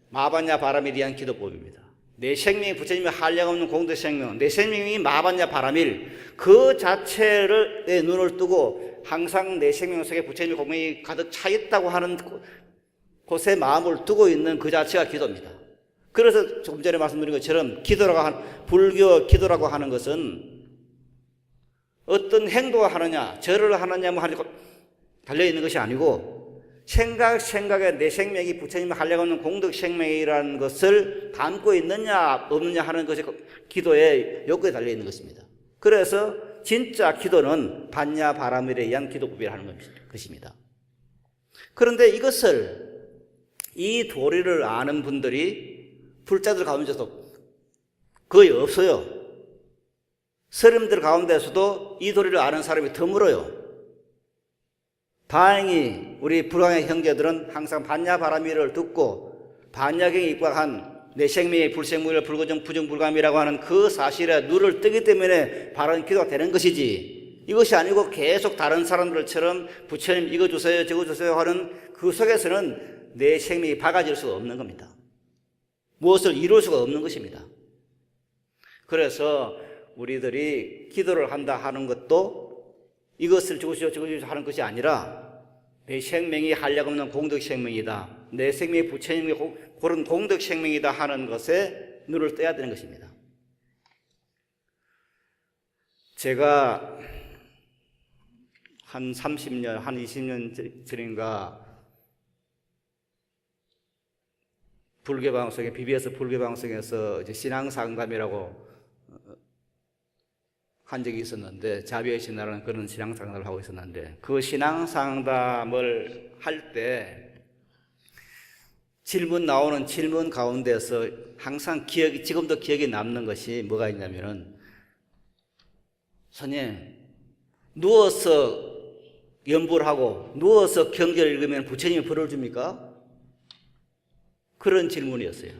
마반야 바라밀에 대한 기도법입니다. 내 생명이 부처님의 한량없는 공덕 생명, 내 생명이 마반야 바라밀 그 자체를 내 눈을 뜨고 항상 내 생명 속에 부처님의 공명이 가득 차 있다고 하는 곳에 마음을 두고 있는 그 자체가 기도입니다. 그래서 조금 전에 말씀드린 것처럼 불교 기도라고 하는 것은 어떤 행동을 하느냐, 절을 하느냐 뭐 달려있는 것이 아니고 생각에 내 생명이 부처님의 한량없는 공덕 생명이라는 것을 담고 있느냐 없느냐 하는 것이 기도의 욕구에 달려있는 것입니다. 그래서 진짜 기도는 반야 바라밀에 의한 기도법이라는 것입니다. 그런데 이 도리를 아는 분들이 불자들 가운데서도 거의 없어요. 스님들 가운데서도 이 도리를 아는 사람이 드물어요. 다행히 우리 불광의 형제들은 항상 반야 바라밀을 듣고 반야경에 입각한 내 생명의 불생물을 불고정 부정불감이라고 하는 그 사실에 눈을 뜨기 때문에 바른 기도가 되는 것이지 이것이 아니고 계속 다른 사람들처럼 부처님 이거 주세요 저거 주세요 하는 그 속에서는 내 생명이 박아질 수가 없는 겁니다. 무엇을 이룰 수가 없는 것입니다. 그래서 우리들이 기도를 한다 하는 것도 이것을 주시오 저것 주시오 하는 것이 아니라 내 생명이 한량없는 공덕 생명이다. 내 생명이 부처님의 그런 공덕 생명이다 하는 것에 눈을 떠야 되는 것입니다. 제가 한 30년, 한 20년 전인가 불교방송에 BBS 불교방송에서 이제 신앙상담이라고 한 적이 있었는데 자비의 신화라는 그런 신앙상담을 하고 있었는데 그 신앙상담을 할 때 나오는 질문 가운데서 항상 지금도 기억에 남는 것이 뭐가 있냐면은 선생님 누워서 연불 하고 누워서 경전을 읽으면 부처님이 벌을 줍니까? 그런 질문이었어요.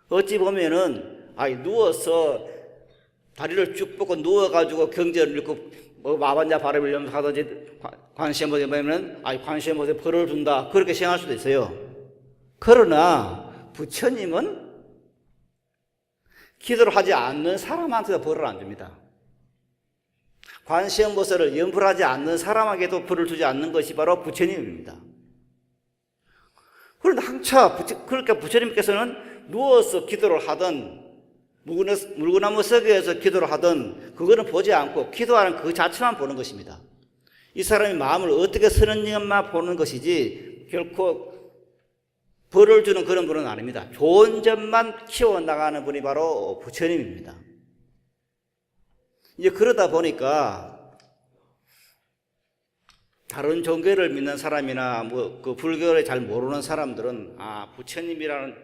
어찌 보면은 누워서 다리를 쭉 뻗고 누워가지고 경전을 읽고 마반야 바라밀 염하든지 관세음보살에 보면 관세음보살에 벌을 준다 그렇게 생각할 수도 있어요. 그러나 부처님은 기도를 하지 않는 사람한테도 벌을 안 줍니다. 관세음보살을 염불하지 않는 사람에게도 벌을 주지 않는 것이 바로 부처님입니다. 그런데 그러니까 부처님께서는 누워서 기도를 하든 물구나무 석에서 기도를 하든 그거는 보지 않고 기도하는 그 자체만 보는 것입니다. 이 사람이 마음을 어떻게 쓰느냐만 보는 것이지 결코 벌을 주는 그런 분은 아닙니다. 좋은 점만 키워나가는 분이 바로 부처님입니다. 이제 그러다 보니까 다른 종교를 믿는 사람이나 그 불교를 잘 모르는 사람들은 부처님이라는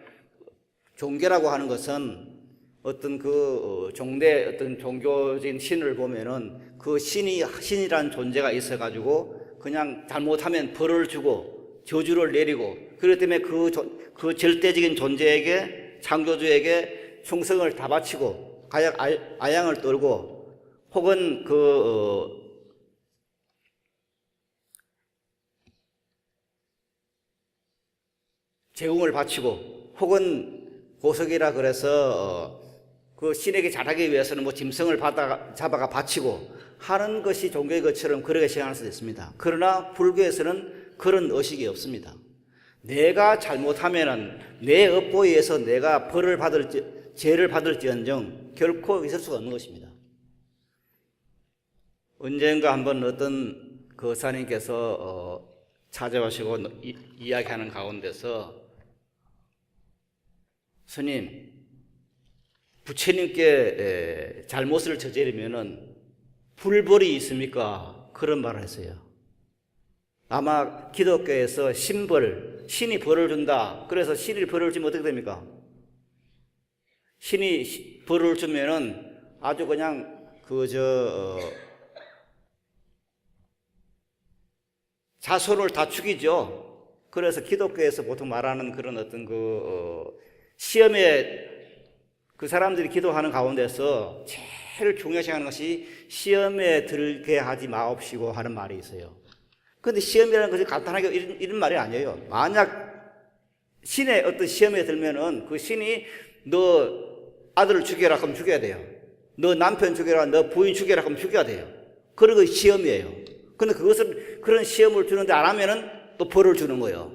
종교라고 하는 것은 어떤 어떤 종교적인 신을 보면은 그 신이라는 존재가 있어가지고 그냥 잘못하면 벌을 주고 저주를 내리고 그렇기 때문에 그 절대적인 존재에게 창조주에게 충성을 다 바치고 아양을 떨고 혹은 재웅을 바치고 혹은 고석이라 그래서 그 신에게 잘하기 위해서는 뭐 짐승을 잡아가 바치고 하는 것이 종교의 것처럼 그렇게 생각할 수도 있습니다. 그러나 불교에서는 그런 의식이 없습니다. 내가 잘못하면은 내 업보에 의해서 내가 죄를 받을지언정 결코 있을 수가 없는 것입니다. 언젠가 한번 어떤 거사님께서 찾아오시고 이야기하는 가운데서 스님, 부처님께 잘못을 저지르면은 불벌이 있습니까? 그런 말을 했어요. 아마 기독교에서 신벌, 신이 벌을 준다. 그래서 신이 벌을 주면 어떻게 됩니까? 신이 벌을 주면은 아주 그냥 자손을 다 죽이죠. 그래서 기독교에서 보통 말하는 그런 어떤 시험에 그 사람들이 기도하는 가운데서 제일 중요시 하는 것이 시험에 들게 하지 마옵시고 하는 말이 있어요. 그런데 시험이라는 것이 간단하게 이런 말이 아니에요. 만약 신의 어떤 시험에 들면은 그 신이 너 아들을 죽여라 하면 죽여야 돼요. 너 남편 죽여라, 너 부인 죽여라 하면 죽여야 돼요. 그런 거 시험이에요. 그런데 그런 시험을 주는데 안 하면은 또 벌을 주는 거예요.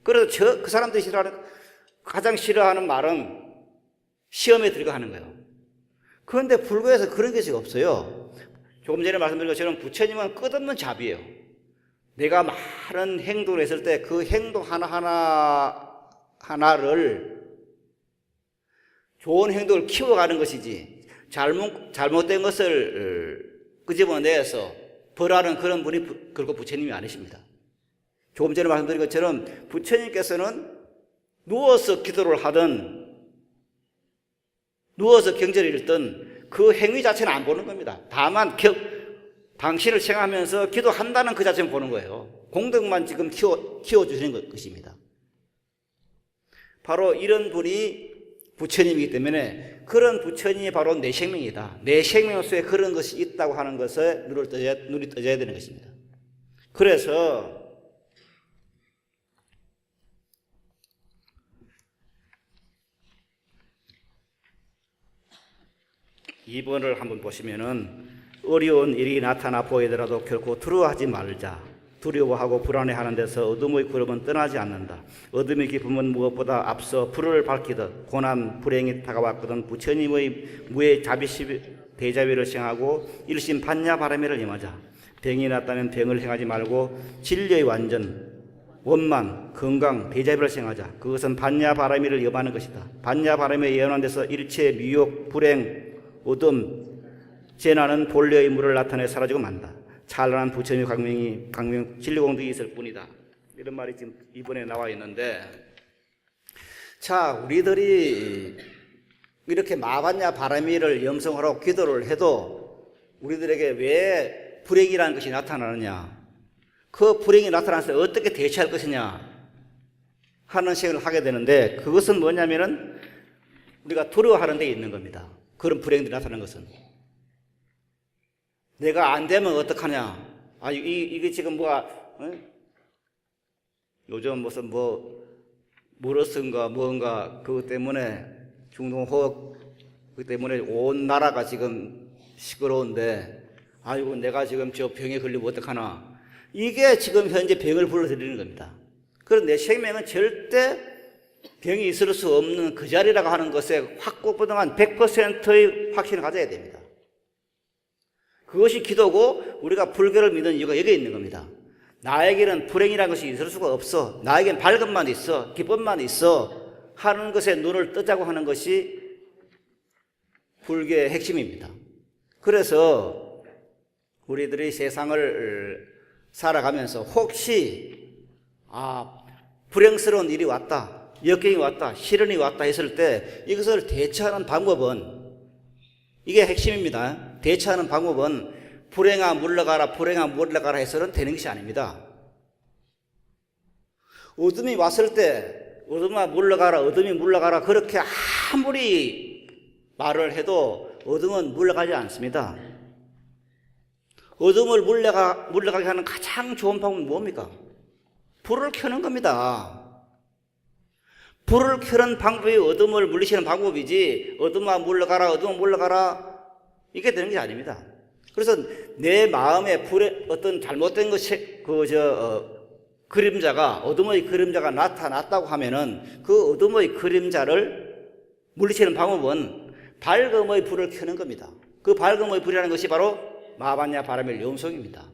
그래서 그 사람들이 가장 싫어하는 말은 시험에 들어가는 거예요. 그런데 불교에서 그런 것이 없어요. 조금 전에 말씀드린 것처럼 부처님은 끝없는 자비예요. 내가 많은 행동을 했을 때 그 행동 하나를 좋은 행동을 키워가는 것이지 잘못된 것을 끄집어내서 벌하는 그런 분이 결코 부처님이 아니십니다. 조금 전에 말씀드린 것처럼 부처님께서는 누워서 기도를 하든 누워서 경전을 읽든 그 행위 자체는 안 보는 겁니다. 다만 당신을 생각하면서 기도한다는 그 자체는 보는 거예요. 공덕만 지금 키워주시는 것입니다. 바로 이런 분이 부처님이기 때문에 그런 부처님이 바로 내 생명이다. 내 생명 속에 그런 것이 있다고 하는 것에 눈이 떠져야 되는 것입니다. 그래서 이번을 한번 보시면은 어려운 일이 나타나 보이더라도 결코 두려워하지 말자. 두려워하고 불안해하는 데서 어둠의 구름은 떠나지 않는다. 어둠의 기쁨은 무엇보다 앞서 불을 밝히듯 고난 불행이 다가왔거든 부처님의 무의 자비시 대자비를 생하고 일심 반야 바라미를 임하자. 병이 났다면 병을 행하지 말고 진리의 완전 원만 건강 대자비를 생하자. 그것은 반야 바라미를 염하는 것이다. 반야 바라미에 예언한 데서 일체 미혹 불행 어둠 재난은 본래의 물을 나타내 사라지고 만다. 찬란한 부처님의 강명 진리공덕이 있을 뿐이다. 이런 말이 지금 이번에 나와 있는데, 자, 우리들이 이렇게 마반야 바라미를 염성하라고 기도를 해도 우리들에게 왜 불행이라는 것이 나타나느냐, 그 불행이 나타났을 때 어떻게 대처할 것이냐 하는 생각을 하게 되는데, 그것은 뭐냐면은 우리가 두려워하는 데 있는 겁니다. 그런 불행들이 나타나는 것은 내가 안 되면 어떡하냐. 이게 지금 요즘 무슨 무러스인가 뭔가 그것 때문에 중동호흡 그 때문에 온 나라가 지금 시끄러운데 내가 지금 저 병에 걸리면 어떡하나. 이게 지금 현재 병을 불러들이는 겁니다. 그래서 내 생명은 절대 병이 있을 수 없는 그 자리라고 하는 것에 확고부동한 100%의 확신을 가져야 됩니다. 그것이 기도고 우리가 불교를 믿는 이유가 여기에 있는 겁니다. 나에게는 불행이라는 것이 있을 수가 없어. 나에게는 밝음만 있어. 기쁨만 있어. 하는 것에 눈을 뜨자고 하는 것이 불교의 핵심입니다. 그래서 우리들이 세상을 살아가면서 혹시 불행스러운 일이 왔다, 역경이 왔다, 시련이 왔다 했을 때 이것을 대처하는 방법은 이게 핵심입니다. 대처하는 방법은 불행아 물러가라, 불행아 물러가라 해서는 되는 것이 아닙니다. 어둠이 왔을 때 어둠아 물러가라, 어둠이 물러가라 그렇게 아무리 말을 해도 어둠은 물러가지 않습니다. 어둠을 물러가게 하는 가장 좋은 방법은 뭡니까? 불을 켜는 겁니다. 불을 켜는 방법이 어둠을 물리치는 방법이지, 어둠아 물러가라, 어둠아 물러가라, 이게 되는 게 아닙니다. 그래서 내 마음에 불에 어떤 잘못된 것이, 그림자가, 어둠의 그림자가 나타났다고 하면은 그 어둠의 그림자를 물리치는 방법은 밝음의 불을 켜는 겁니다. 그 밝음의 불이라는 것이 바로 마반야 바라밀 염송입니다.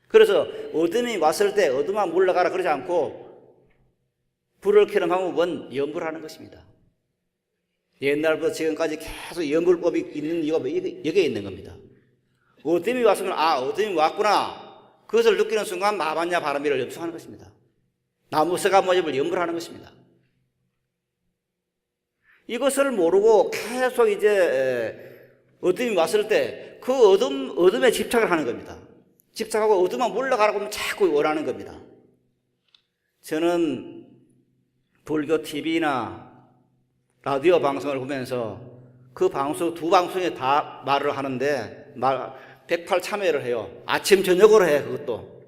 그래서 어둠이 왔을 때 어둠아 물러가라 그러지 않고 불을 켜는 방법은 연불을 하는 것입니다. 옛날부터 지금까지 계속 연불법이 있는 이유가 여기에 있는 겁니다. 어둠이 왔으면 어둠이 왔구나. 그것을 느끼는 순간 마반야 바라밀을 염송하는 것입니다. 나무새가 모습을 연불하는 것입니다. 이것을 모르고 계속 이제 어둠이 왔을 때 그 어둠에 집착을 하는 겁니다. 집착하고 어둠만 물러가라고 하면 자꾸 원하는 겁니다. 저는 불교 TV나 라디오 방송을 보면서 그 방송, 두 방송에 다 말을 하는데 108 참여를 해요. 아침 저녁으로 해. 그것도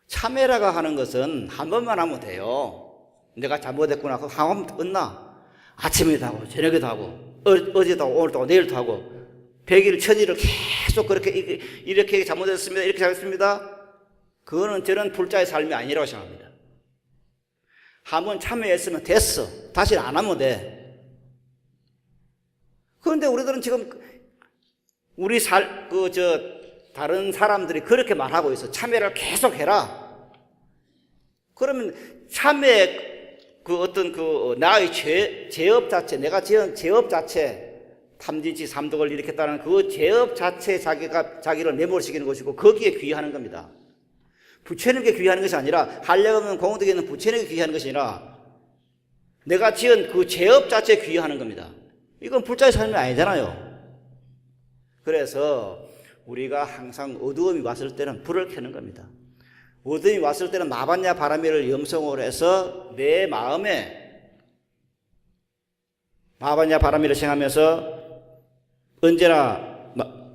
참여라가 하는 것은 한 번만 하면 돼요. 내가 잘못했구나 그거 하면 끝나. 아침에도 하고 저녁에도 하고 어제도 하고 오늘도 하고 내일도 하고 100일 1000일을 계속 그렇게 이렇게 잘못했습니다, 이렇게 잘했습니다. 그거는 저는 불자의 삶이 아니라고 생각합니다. 한번 참여했으면 됐어. 다시는 안 하면 돼. 그런데 우리들은 지금 다른 사람들이 그렇게 말하고 있어. 참여를 계속 해라. 그러면 참여의 나의 죄업 자체, 내가 지은 죄업 자체, 탐진치 삼독을 일으켰다는 그 죄업 자체에 자기를 매몰시키는 것이고 거기에 귀의하는 겁니다. 부처님께 귀의하는 것이 아니라 한량없는 공덕에 있는 부처님께 귀의하는 것이 아니라 내가 지은 그 죄업 자체에 귀의하는 겁니다. 이건 불자의 삶이 아니잖아요. 그래서 우리가 항상 어두움이 왔을 때는 불을 켜는 겁니다. 어둠이 왔을 때는 마반야 바라밀을 염성으로 해서 내 마음에 마반야 바라밀을 생각하면서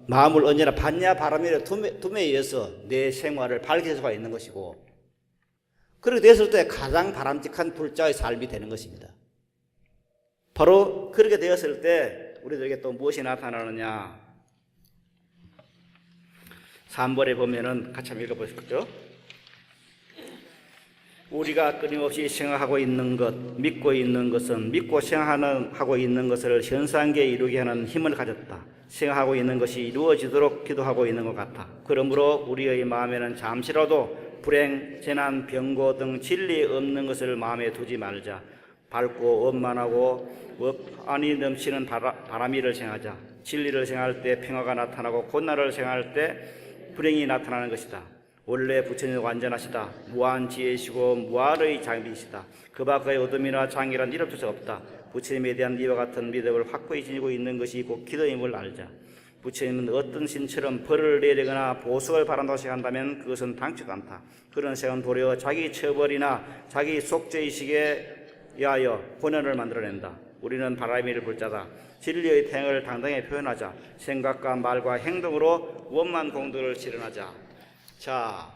마음을 언제나 반야 바라밀의 둠에 의해서 내 생활을 밝힐 수가 있는 것이고, 그렇게 됐을 때 가장 바람직한 불자의 삶이 되는 것입니다. 바로 그렇게 되었을 때 우리들에게 또 무엇이 나타나느냐. 3번에 보면은 같이 한번 읽어보시죠. 우리가 끊임없이 생각하고 있는 것, 믿고 있는 것은 믿고 생각하고 있는 것을 현상계에 이루게 하는 힘을 가졌다. 생각하고 있는 것이 이루어지도록 기도하고 있는 것 같아. 그러므로 우리의 마음에는 잠시라도 불행, 재난, 병고 등 진리 없는 것을 마음에 두지 말자. 밝고 원만하고 안이 넘치는 바람이를 생각하자. 진리를 생각할 때 평화가 나타나고 곤란을 생각할 때 불행이 나타나는 것이다. 원래 부처님은 완전하시다. 무한 지혜시고 무한의 장비이시다. 그 밖의 어둠이나 장애란 이름조차 없다. 부처님에 대한 이와 같은 믿음을 확고히 지니고 있는 것이 곧 기도임을 알자. 부처님은 어떤 신처럼 벌을 내리거나 보석을 바란다고 생각한다면 그것은 당치가 않다. 그런 생각은 도리어 자기 처벌이나 자기 속죄의식에 의하여 고난을 만들어낸다. 우리는 바라밀을 불자다. 진리의 태양을 당당히 표현하자. 생각과 말과 행동으로 원만 공덕을 실현하자. 자,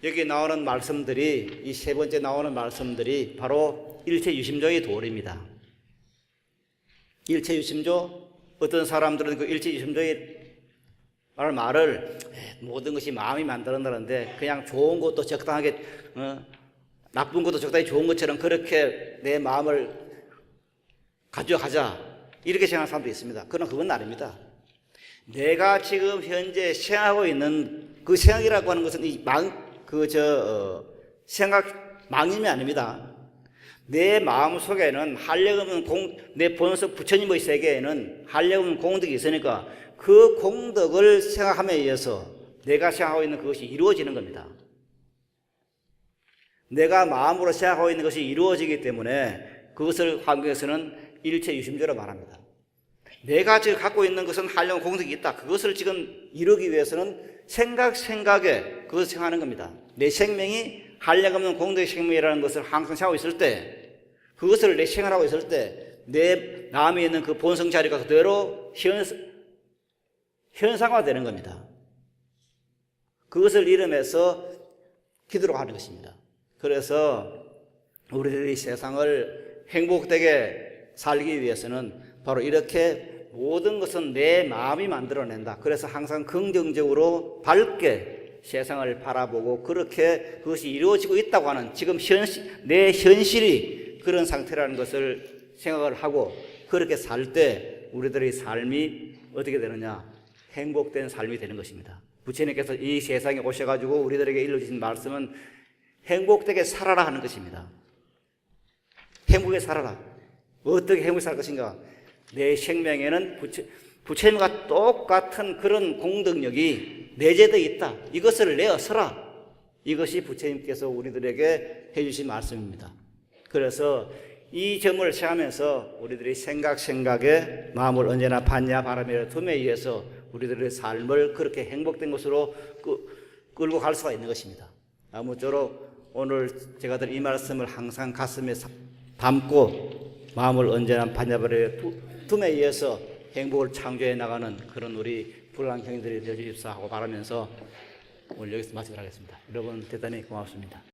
여기 나오는 말씀들이, 이 세 번째 나오는 말씀들이 바로 일체유심조의 도리입니다. 일체유심조, 어떤 사람들은 그 일체유심조의 말을 모든 것이 마음이 만들어낸다는데 그냥 좋은 것도 적당하게, 나쁜 것도 적당히 좋은 것처럼 그렇게 내 마음을 가져가자, 이렇게 생각하는 사람도 있습니다. 그러나 그건 아닙니다. 내가 지금 현재 생각하고 있는 그 생각이라고 하는 것은 생각 망임이 아닙니다. 내 마음 속에는 한량없는 내 본성 부처님의 세계에는 한량없는 공덕이 있으니까 그 공덕을 생각함에 의해서 내가 생각하고 있는 그것이 이루어지는 겁니다. 내가 마음으로 생각하고 있는 것이 이루어지기 때문에 그것을 한국에서는 일체유심조로 말합니다. 내가 지금 갖고 있는 것은 한량 공덕이 있다. 그것을 지금 이루기 위해서는 생각에 그것을 생각하는 겁니다. 내 생명이 한량없는 공덕의 생명이라는 것을 항상 생각하고 있을 때, 그것을 내 생활하고 있을 때 내 마음에 있는 그 본성 자리가 그대로 현상화되는 겁니다. 그것을 이름해서 기도로 하는 것입니다. 그래서 우리들이 세상을 행복되게 살기 위해서는 바로 이렇게 모든 것은 내 마음이 만들어낸다. 그래서 항상 긍정적으로 밝게 세상을 바라보고 그렇게 그것이 이루어지고 있다고 하는 지금 내 현실이 그런 상태라는 것을 생각을 하고 그렇게 살 때 우리들의 삶이 어떻게 되느냐? 행복된 삶이 되는 것입니다. 부처님께서 이 세상에 오셔가지고 우리들에게 일러주신 말씀은 행복되게 살아라 하는 것입니다. 행복하게 살아라. 어떻게 행복하게 살 것인가? 내 생명에는 부처님과 똑같은 그런 공덕력이 내재되어 있다. 이것을 내어서라. 이것이 부처님께서 우리들에게 해주신 말씀입니다. 그래서 이 점을 생각하면서 우리들이 생각에 마음을 언제나 받냐 바라며 둠에 의해서 우리들의 삶을 그렇게 행복된 것으로 끌고 갈 수가 있는 것입니다. 아무쪼록 오늘 제가 드린 이 말씀을 항상 가슴에 담고 마음을 언제나 받냐 바라며 둠에 의해서 행복을 창조해 나가는 그런 우리 불란 형님들이 되어 주십사 하고 바라면서 오늘 여기서 마치도록 하겠습니다. 여러분 대단히 고맙습니다.